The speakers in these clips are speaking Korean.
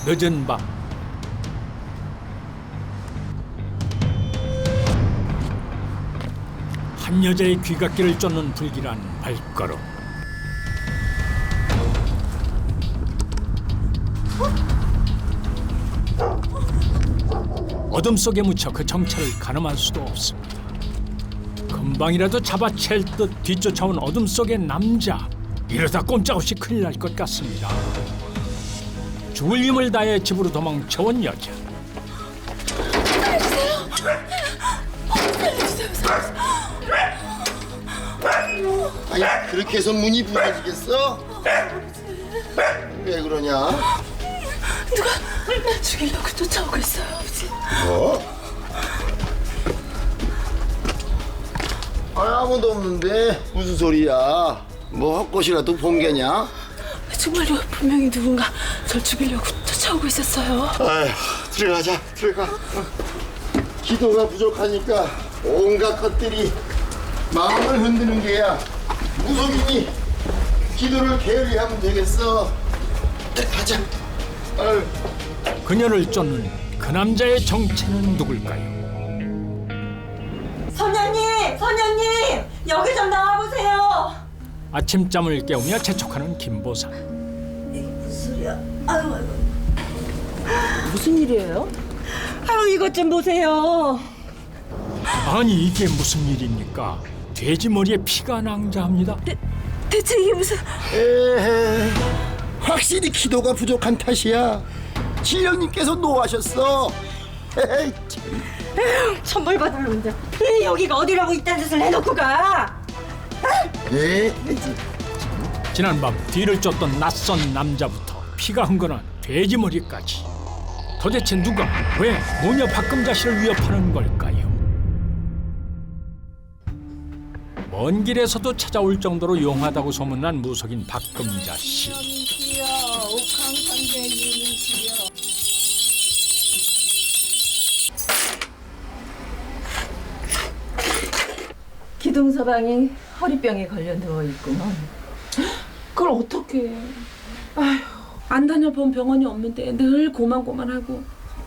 늦은 밤 한 여자의 귀갓길을 쫓는 불길한 발걸음. 어둠 속에 묻혀 그 정체를 가늠할 수도 없습니다. 금방이라도 잡아챌 듯 뒤쫓아온 어둠 속의 남자. 이러다 꼼짝없이 큰일 날 것 같습니다. 죽을 힘을 다해 집으로 도망쳐온 여자. 아니 그렇게 해서 문이 부서지겠어? 왜 그러냐? 누가 날 죽이려고 쫓아오고 있어요, 아버지. 뭐? 아무도 없는데 무슨 소리야? 뭐 헛것이라도 본 게냐? 정말요, 분명히 누군가 절 죽이려고 쫓아오고 있었어요. 아휴 들어가자 들어가. 기도가 부족하니까 온갖 것들이 마음을 흔드는 게야. 무속이니 기도를 게을리 하면 되겠어. 가자. 아유. 그녀를 쫓는 그 남자의 정체는 누굴까요? 선녀님, 여기 좀 나와보세요. 아침잠을 깨우며 재촉하는 김보상. 무슨 소리야? 아유. 무슨 일이에요? 아유, 이것 좀 보세요. 아니 이게 무슨 일입니까? 돼지 머리에 피가 낭자합니다. 대체 이게 무슨... 에헤, 확실히 기도가 부족한 탓이야. 신령님께서 노하셨어. 에헤이, 참. 천벌 받을 놈들. 여기가 어디라고 이딴 짓을 해놓고 가. 에? 지난밤 뒤를 쫓던 낯선 남자부터 피가 흥건한 돼지 머리까지. 도대체 누가 왜 모녀 박금자 씨를 위협하는 걸까요? 먼 길에서도 찾아올 정도로 용하다고 소문난 무속인 박금자 씨. 기둥서방이 허리병에 걸려 누워 있구먼. 그걸 어떻게 해? 아휴, 안 다녀본 병원이 없는데 늘 고만고만하고.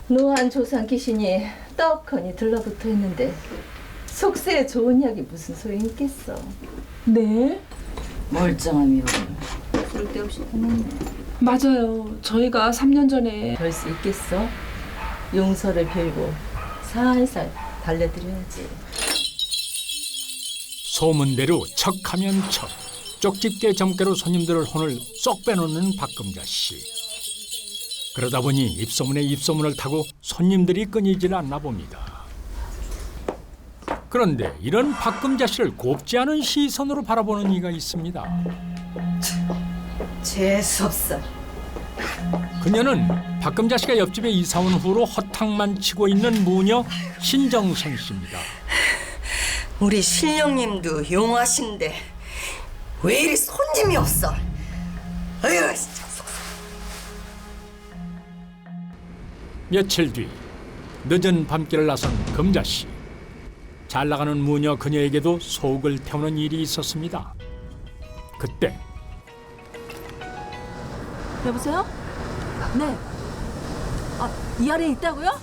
노안 조상 귀신이 떡하니 들러붙어 있는데 속세에 좋은 약이 무슨 소용이 있겠어. 네? 멀쩡하면 쓸데없이 듣는데 맞아요. 저희가 3년 전에 별 수 있겠어? 용서를 빌고 살살 달래드려야지. 소문대로 척하면 척, 쪽집게 점괘로 손님들을 혼을 쏙 빼놓는 박금자 씨. 그러다 보니 입소문에 입소문을 타고 손님들이 끊이질 않나 봅니다. 그런데 이런 박금자 씨를 곱지 않은 시선으로 바라보는 이가 있습니다. 재수없어. 그녀는 박금자 씨가 옆집에 이사 온 후로 허탕만 치고 있는 무녀 신정선 씨입니다. 우리 신령님도 용하신데 왜 이리 손님이 없어? 아유 진짜. 며칠 뒤 늦은 밤길을 나선 금자 씨. 잘 나가는 무녀 그녀에게도 속을 태우는 일이 있었습니다. 그때 여보세요? 네. 이 아래에 있다고요?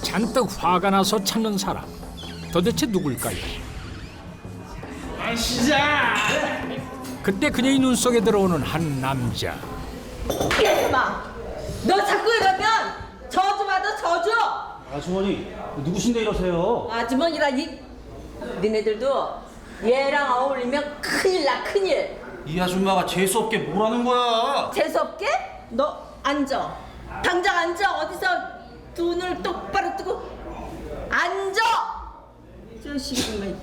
잔뜩 화가 나서 찾는 사람. 도대체 누굴까요? 그때 그녀의 눈 속에 들어오는 한 남자. 마, 너 자꾸 이러면 저주 받아 저주. 아주머니 누구신데 이러세요? 아주머니라니. 니네들도 얘랑 어울리면 큰일 나 큰일. 이 아줌마가 재수없게 뭐라는 거야? 재수없게? 너 앉아. 당장 앉아. 어디서 눈을 똑바로 뜨고 앉아. 저 시기만.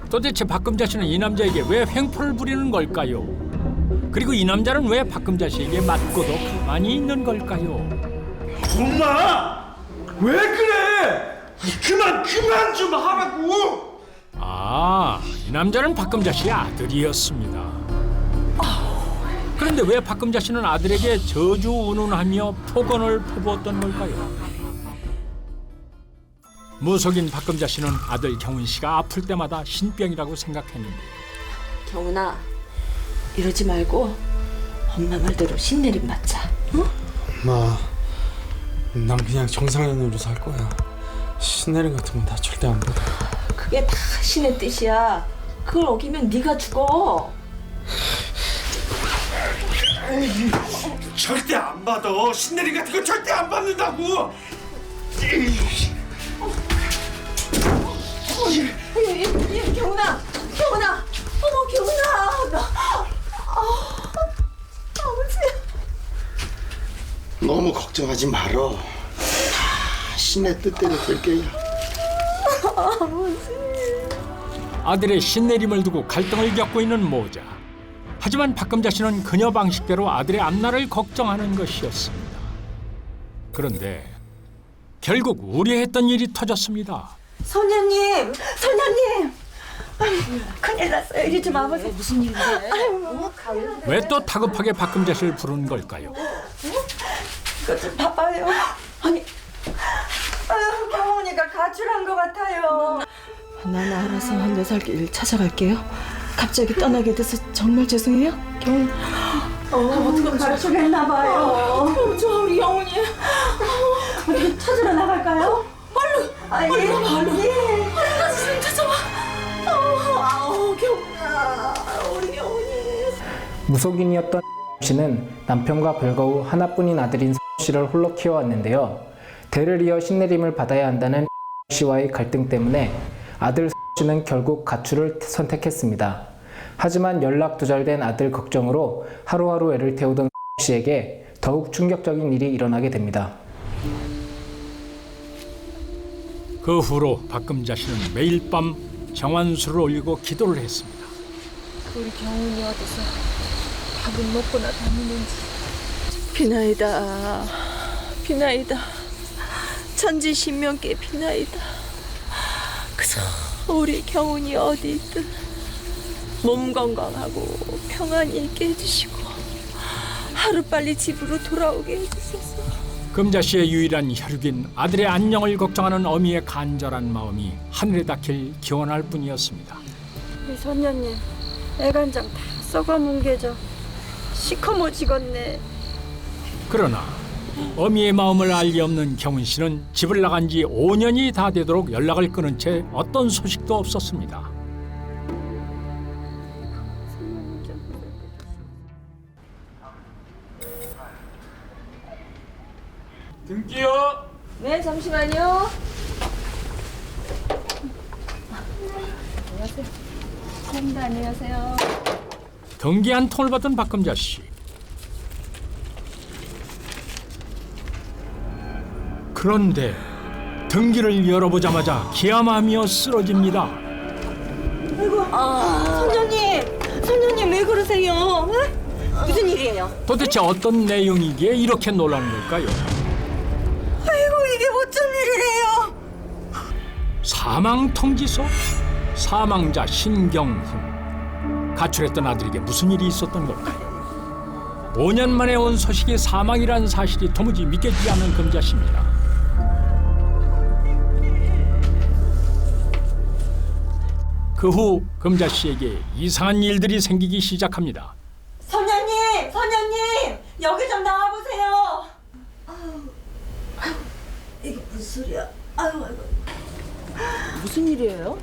도대체 박금자 씨는 이 남자에게 왜 횡포를 부리는 걸까요? 그리고 이 남자는 왜 박금자 씨에게 맞고도 가만히 있는 걸까요? 엄마! 왜 그래? 그만 좀 하라고! 이 남자는 박금자 씨의 아들이었습니다. 그런데 왜 박금자 씨는 아들에게 저주 운운하며 폭언을 퍼부었던 걸까요? 무속인 박금자 씨는 아들 경훈 씨가 아플 때마다 신병이라고 생각했는데 경훈아, 이러지 말고 엄마 말대로 신내림 맞자. 엄마, 난 그냥 정상인으로 살 거야. 신내림 같은 건 나 절대 안 받아. 그게 다 신의 뜻이야. 그걸 어기면 네가 죽어. 절대 안 받아. 신내림 같은 거 절대 안 받는다고. 경훈아, 경훈아, 어머 경훈아, 나, 아버지. 너무 걱정하지 말어. 다 신의 뜻대로 될 게야. 아들의 신내림을 두고 갈등을 겪고 있는 모자. 하지만 박금자 씨는 그녀 방식대로 아들의 앞날을 걱정하는 것이었습니다. 그런데 결국 우려했던 일이 터졌습니다. 선녀님, 선녀님. 큰일 났어요. 이리 좀 와보세요. 무슨 일인데? 왜 또 다급하게 박금자 씨를 부르는 걸까요? 이거 좀 봐봐요. 아니, 아유, 경훈이가 가출한 것 같아요. 나는 알아서 내 살 길 찾아갈게요. 갑자기 떠나게 돼서 정말 죄송해요, 경훈. 어떻게 가출했나 봐요. 저 우리 영훈이 어디 찾으러 나갈까요? 빨리, 예. 가서 찾아와. 경훈아, 우리 영훈이. 무속인이었던 씨는 남편과 별거 후 하나뿐인 아들인 씨를 홀로 키워왔는데요. 대를 이어 신내림을 받아야 한다는 씨와의 갈등 때문에 아들 씨는 결국 가출을 선택했습니다. 하지만 연락 두절된 아들 걱정으로 하루하루 애를 태우던 씨에게 더욱 충격적인 일이 일어나게 됩니다. 그 후로 박금자 씨는 매일 밤 정환수를 올리고 기도를 했습니다. 우리 경훈이 어디서 밥은 먹고나 다니는지. 비나이다, 비나이다. 천지신명께 비나이다. 그저 우리 경훈이 어디 있든 몸 건강하고 평안히 있게 해주시고 하루빨리 집으로 돌아오게 해주소서. 금자 씨의 유일한 혈육인 아들의 안녕을 걱정하는 어미의 간절한 마음이 하늘에 닿길 기원할 뿐이었습니다. 우리 선녀님, 애간장 다 썩어 뭉개져 시커머지겠네. 그러나 어미의 마음을 알 리 없는 경훈 씨는 집을 나간 지 5년이 다 되도록 연락을 끊은 채 어떤 소식도 없었습니다. 등기요. 네, 잠시만요. 안녕하세요. 감사합니다. 안녕하세요. 등기 한 통을 받은 박금자 씨. 그런데 등기를 열어보자마자 기야마하며 쓰러집니다. 선녀님 왜 그러세요? 무슨 일이에요? 도대체 어떤 내용이기에 이렇게 놀라는 걸까요? 아이고, 이게 어쩐 일이래요? 사망 통지서? 사망자 신경훈. 가출했던 아들에게 무슨 일이 있었던 걸까요? 5년 만에 온 소식이 사망이라는 사실이 도무지 믿겨지지 않는 금자 씨입니다. 그 후 금자 씨에게 이상한 일들이 생기기 시작합니다. 선녀님, 여기 좀 나와보세요. 이거 무슨 소리야? 아유. 무슨 일이에요?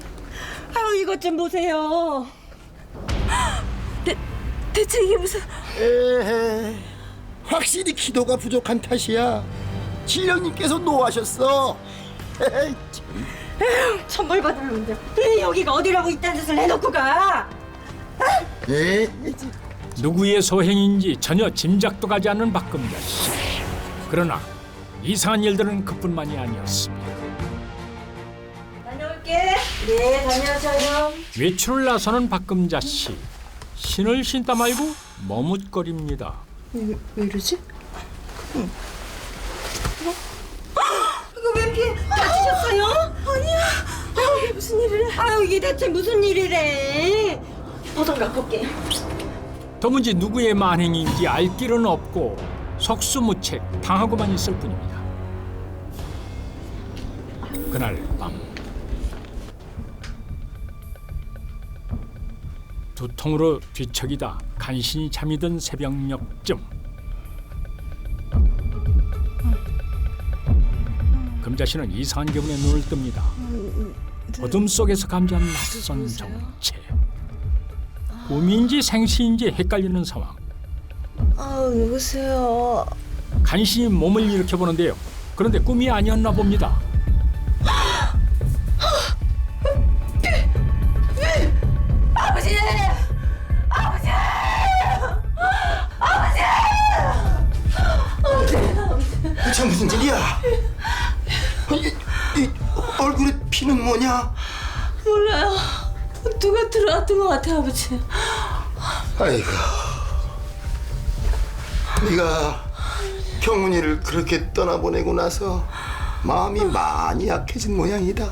아유, 이것 좀 보세요. 대체 이게 무슨... 에헤, 확실히 기도가 부족한 탓이야. 신령님께서 노하셨어. 에헤이, 참. 천벌 받으면 문제. 여기가 어디라고 이딴 짓을 해놓고 가? 에이, 누구의 소행인지 전혀 짐작도 가지 않는 박금자 씨. 그러나 이상한 일들은 그뿐만이 아니었습니다. 다녀올게. 네, 다녀오셔요. 외출을 나서는 박금자 씨. 신을 신다 말고 머뭇거립니다. 왜 이러지? 이거 왜 피해? 다치셨어요? 아니야. 아유, 이게 무슨 일이래? 아유, 이게 대체 무슨 일이래? 보던 갖고 올게. 도무지 누구의 만행인지 알 길은 없고 속수무책 당하고만 있을 뿐입니다. 그날 밤 두통으로 뒤척이다 간신히 잠이 든 새벽녘쯤 금자씨는 이상한 기분에 눈을 뜹니다. 어둠 속에서 감지한 낯선 정체. 꿈인지 생시인지 헷갈리는 상황. 누구세요? 간신히 몸을 일으켜보는데요. 그런데 꿈이 아니었나 봅니다. 아버지! 아버지! 아버지! 대체 무슨 일이야? 이 얼굴에 피는 뭐냐? 몰라요. 누가 들어왔던 것 같아, 아버지. 아이고, 네가 경훈이를 그렇게 떠나보내고 나서 마음이 많이 약해진 모양이다.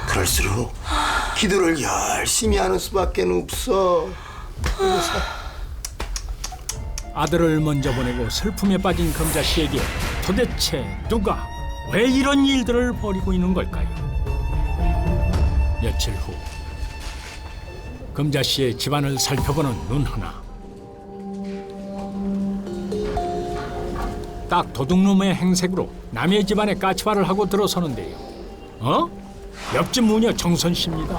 그럴수록 기도를 열심히 하는 수밖에 없어. 아들을 먼저 보내고 슬픔에 빠진 금자씨에게 도대체 누가 왜 이런 일들을 벌이고 있는 걸까요? 며칠 후 금자씨의 집안을 살펴보는 눈 하나. 딱 도둑놈의 행색으로 남의 집안에 까치발을 하고 들어서는데요. 옆집 무녀 정선씨입니다.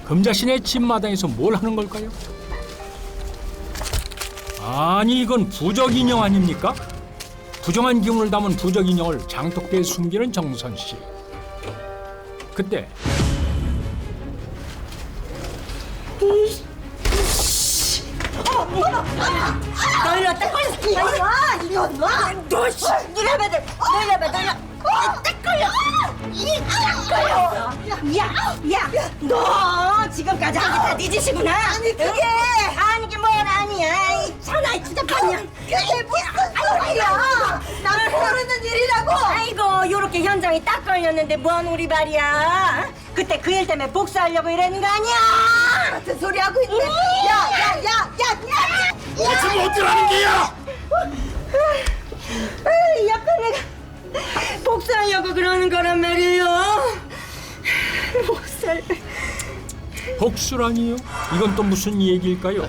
금자씨네 집마당에서 뭘 하는 걸까요? 아니 이건 부적인형 아닙니까? 부정한 기운을 담은 부적인형을 장독대에 숨기는 정선씨. 그때 너 이리 왔다 걸렸어. 이리 와. 이리 와. 너 씨. 이래봐. 딱 걸려. 딱 걸려. 야. 너 지금까지 한 게 다 네 짓이구나. 아니 그게. 아니 게 뭘 아니야. 이 천하의 주작하냐. 그게 무슨 소리야. 나는 모르는 일이라고. 아이고 요렇게 현장에 딱 걸렸는데 뭔 우리 말이야. 그때 그 일 때문에 복수하려고 이러는 거 아니야. 같은 소리 하고 있네. 야. 지금 어쩌라는 게야? 옆에 내가 복수하려고 그러는 거란 말이에요. 복수를. 복수라니요? 이건 또 무슨 얘기일까요?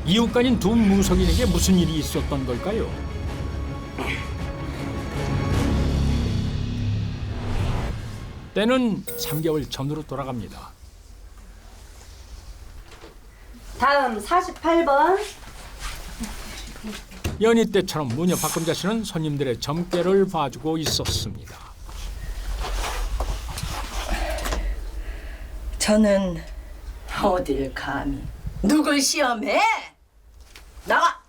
이웃간인 두 무속인에게 무슨 일이 있었던 걸까요? 때는 3개월 전으로 돌아갑니다. 다음 48번. 연희 때처럼 무녀 박금자 씨는 손님들의 점괘를 봐주고 있었습니다. 저는 어딜 감히 누굴 시험해? 나가.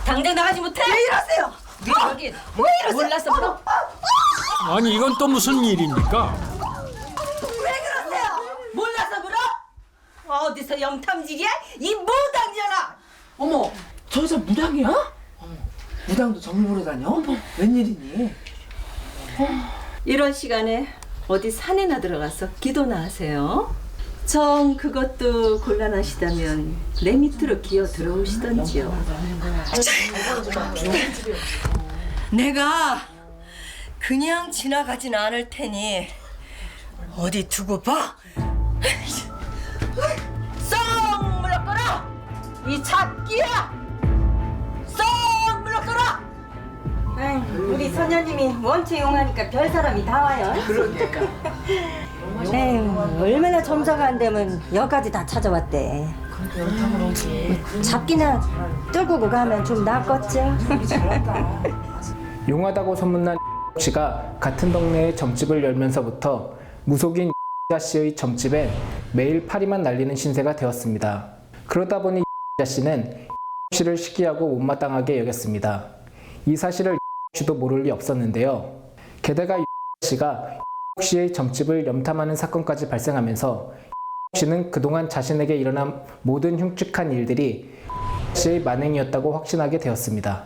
당장 나가지 못해? 왜 이러세요? 여긴 왜 이러세요? 몰라서 물어. 아니 이건 또 무슨 일입니까? 왜 그러세요? 몰라서 물어? 어디서 영탐지기야? 이 무당년아! 어머, 저 여자 무당이야? 무당도 점을 보러 다녀? 어머, 웬일이니? 이런 시간에 어디 산에나 들어가서 기도나 하세요. 정 그것도 곤란하시다면 내 밑으로 기어 들어오시던지요. 내가 그냥 지나가진 않을 테니 어디 두고 봐. 쏙 물러거라. 이 잡기야. 쏙 물러거라. 우리 선녀님이 원체 용하니까 별 사람이 다 와요. 그러니까. 에휴, 얼마나 점사가 안 되면 여기까지 다 찾아왔대. 잡기나 뚫고 가면 좀 낫겠죠. 용하다고 소문난 씨가 같은 동네의 점집을 열면서부터 무속인 씨의 점집엔 매일 파리만 날리는 신세가 되었습니다. 그러다 보니 씨는 씨를 시기하고 못마땅하게 여겼습니다. 이 사실을 씨도 모를 리 없었는데요. 게다가 씨가 씨의 점집을 염탐하는 사건까지 발생하면서 씨는 그동안 자신에게 일어난 모든 흉측한 일들이 씨의 만행이었다고 확신하게 되었습니다.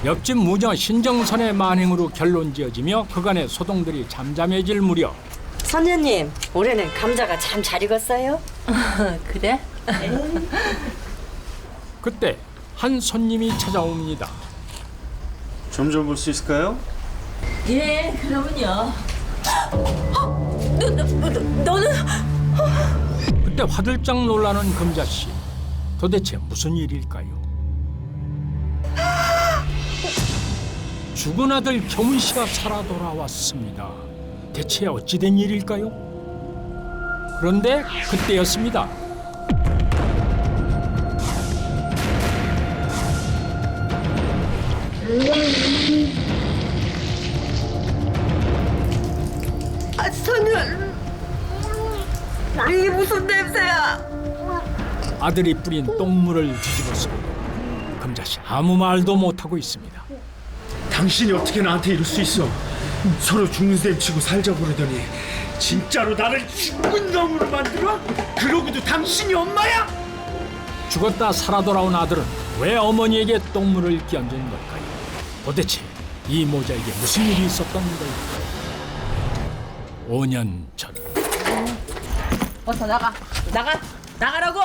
옆집 무녀 신정선의 만행으로 결론지어지며 그간의 소동들이 잠잠해질 무렵 선녀님, 올해는 감자가 참 잘 익었어요. 그래? 그때 한 손님이 찾아옵니다. 좀 볼 수 있을까요? 예, 그러면요. 그때 그때 화들짝 놀라는 금자 씨. 도대체 무슨 일일까요? 죽은 아들 경훈 씨가 살아 돌아왔습니다. 대체 어찌된 일일까요? 그런데 그때였습니다. 선율, 이게 무슨 냄새야? 아들이 뿌린 똥물을 뒤집어쓰고 금자 씨 아무 말도 못하고 있습니다. 당신이 어떻게 나한테 이럴 수 있어? 서로 죽는 셈 치고 살자고 그러더니 진짜로 나를 죽은 놈으로 만들어? 그러고도 당신이 엄마야? 죽었다 살아 돌아온 아들은 왜 어머니에게 똥물을 끼얹은 걸까요? 도대체 이 모자에게 무슨 일이 있었던 걸까요? 5년 전 어서 나가라고.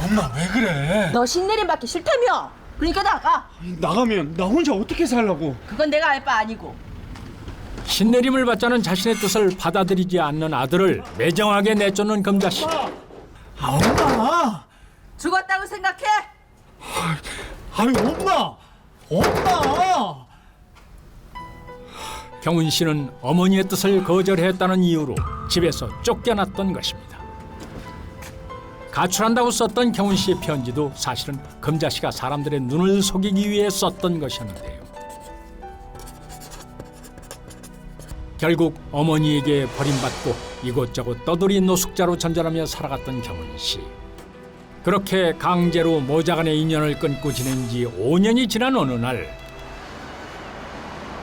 엄마 왜 그래? 너 신내림 받기 싫다며. 그러니까 나가. 나가면 나 혼자 어떻게 살라고? 그건 내가 알 바 아니고. 신내림을 받자는 자신의 뜻을 받아들이지 않는 아들을 매정하게 내쫓는 금자 씨. 엄마! 죽었다고 생각해? 아유 엄마! 경훈 씨는 어머니의 뜻을 거절했다는 이유로 집에서 쫓겨났던 것입니다. 가출한다고 썼던 경훈 씨의 편지도 사실은 금자 씨가 사람들의 눈을 속이기 위해 썼던 것이었는데요. 결국 어머니에게 버림받고 이곳저곳 떠돌이 노숙자로 전전하며 살아갔던 경훈 씨. 그렇게 강제로 모자간의 인연을 끊고 지낸 지 5년이 지난 어느 날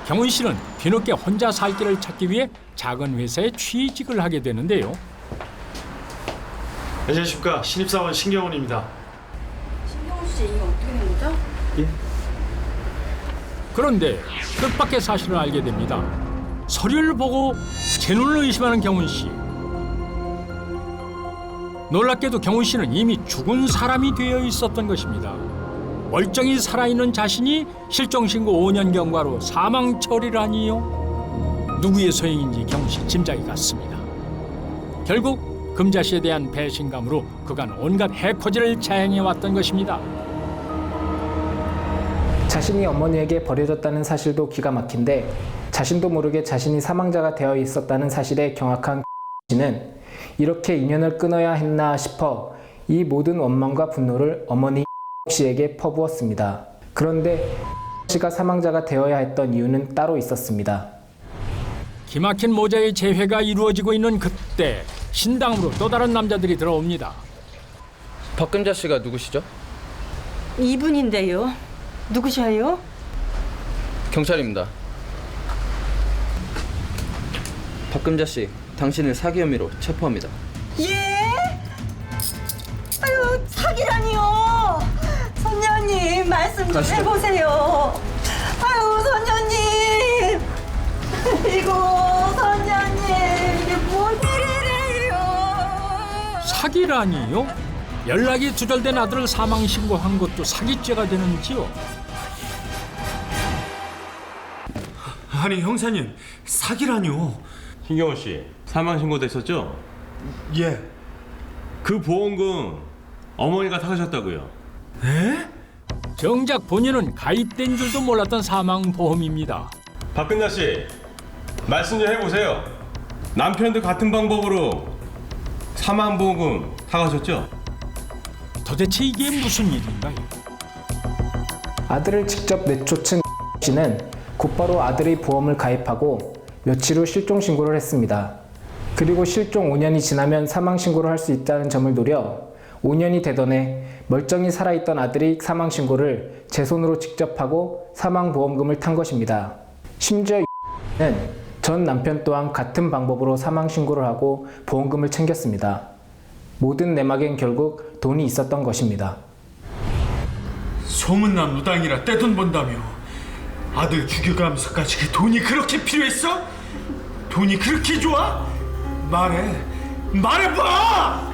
경훈 씨는 뒤늦게 혼자 살 길을 찾기 위해 작은 회사에 취직을 하게 되는데요. 안녕하십니까, 신입사원 신경훈입니다. 신경훈 씨 이게 어떻게 된 거죠? 그런데 뜻밖의 사실을 알게 됩니다. 서류를 보고 제 눈을 의심하는 경훈 씨. 놀랍게도 경훈 씨는 이미 죽은 사람이 되어 있었던 것입니다. 멀쩡히 살아있는 자신이 실종신고 5년 경과로 사망 처리라니요. 누구의 소행인지 경훈 씨 짐작이 갔습니다. 결국 금자 씨에 대한 배신감으로 그간 온갖 해코지를 자행해왔던 것입니다. 자신이 어머니에게 버려졌다는 사실도 기가 막힌데 자신도 모르게 자신이 사망자가 되어 있었다는 사실에 경악한 씨는 이렇게 인연을 끊어야 했나 싶어 이 모든 원망과 분노를 어머니 씨에게 퍼부었습니다. 그런데 씨가 사망자가 되어야 했던 이유는 따로 있었습니다. 기막힌 모자의 재회가 이루어지고 있는 그때 신당으로 또 다른 남자들이 들어옵니다. 박금자 씨가 누구시죠? 이분인데요. 누구셔요? 경찰입니다. 박금자 씨, 당신을 사기 혐의로 체포합니다. 예? 아유, 사기라니요. 선녀님, 말씀 좀 가시죠. 해보세요. 아유, 선녀님. 이고, 선녀님, 이게 뭔 일이래요? 사기라니요? 연락이 두절된 아들을 사망 신고한 것도 사기죄가 되는지요? 아니 형사님, 사기라뇨. 신경훈 씨, 사망 신고됐었죠? 예. 그 보험금 어머니가 타가셨다고요. 에? 정작 본인은 가입된 줄도 몰랐던 사망보험입니다. 박근자 씨, 말씀 좀 해보세요. 남편도 같은 방법으로 사망보험금 타가셨죠? 도대체 이게 무슨 일인가요? 아들을 직접 내쫓은 씨는 곧바로 아들의 보험을 가입하고 며칠 후 실종 신고를 했습니다. 그리고 실종 5년이 지나면 사망 신고를 할 수 있다는 점을 노려 5년이 되던 해 멀쩡히 살아있던 아들이 사망 신고를 제 손으로 직접 하고 사망 보험금을 탄 것입니다. 심지어 는 전 남편 또한 같은 방법으로 사망 신고를 하고 보험금을 챙겼습니다. 모든 내막엔 결국 돈이 있었던 것입니다. 소문난 무당이라 떼돈 번다며. 아들 죽여가면서까지 그 돈이 그렇게 필요했어? 돈이 그렇게 좋아? 말해봐!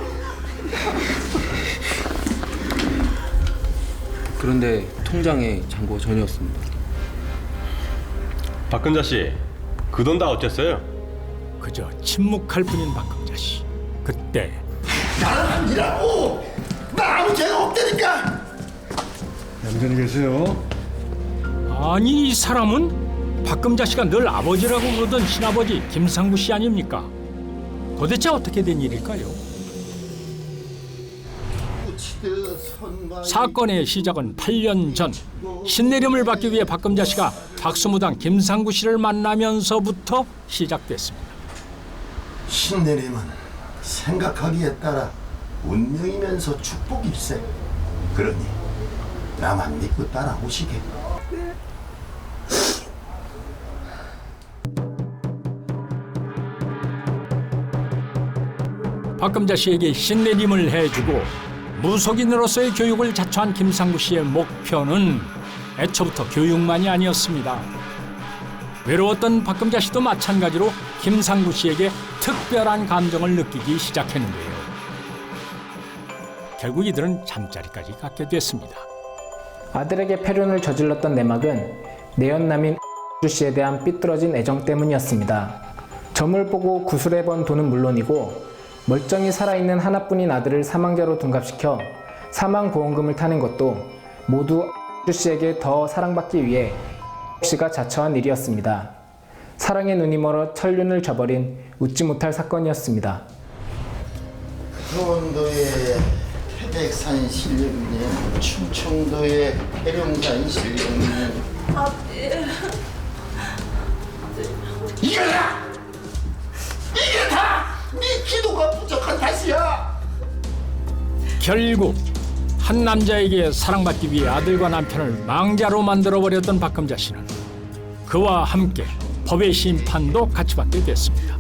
그런데 통장에 잔고가 전이었습니다. 박근자 씨, 그 돈 다 어쨌어요? 그저 침묵할 뿐인 박금자 씨. 그때 나는 아니라고. 나 아무 죄가 없다니까. 얌전히 계세요. 아니 이 사람은 박금자 씨가 늘 아버지라고 부르던 친아버지 김상구 씨 아닙니까? 도대체 어떻게 된 일일까요? 사건의 시작은 8년 전 신내림을 받기 위해 박금자 씨가 박수무당 김상구 씨를 만나면서부터 시작됐습니다. 신내림은 생각하기에 따라 운명이면서 축복일세. 그러니 나만 믿고 따라오시게. 박금자 씨에게 신내림을 해주고 무속인으로서의 교육을 자처한 김상구 씨의 목표는 애초부터 교육만이 아니었습니다. 외로웠던 박금자 씨도 마찬가지로 김상구 씨에게 특별한 감정을 느끼기 시작했는데요. 결국 이들은 잠자리까지 갖게 됐습니다. 아들에게 폐륜을 저질렀던 내막은 내연남인 주 씨에 대한 삐뚤어진 애정 때문이었습니다. 점을 보고 구술해본 돈은 물론이고 멀쩡히 살아있는 하나뿐인 아들을 사망자로 둔갑시켜 사망보험금을 타는 것도 모두 주 씨에게 더 사랑받기 위해 씨가 자처한 일이었습니다. 사랑의 눈이 멀어 천륜을 저버린 웃지 못할 사건이었습니다. 강원도의 태백산 신령님, 충청도의 해룡산 신령님. 이거야! 이게 다 네 기도가 부족한 탓이야. 결국 한 남자에게 사랑받기 위해 아들과 남편을 망자로 만들어버렸던 박금자 씨는 그와 함께 법의 심판도 같이 받게 됐습니다.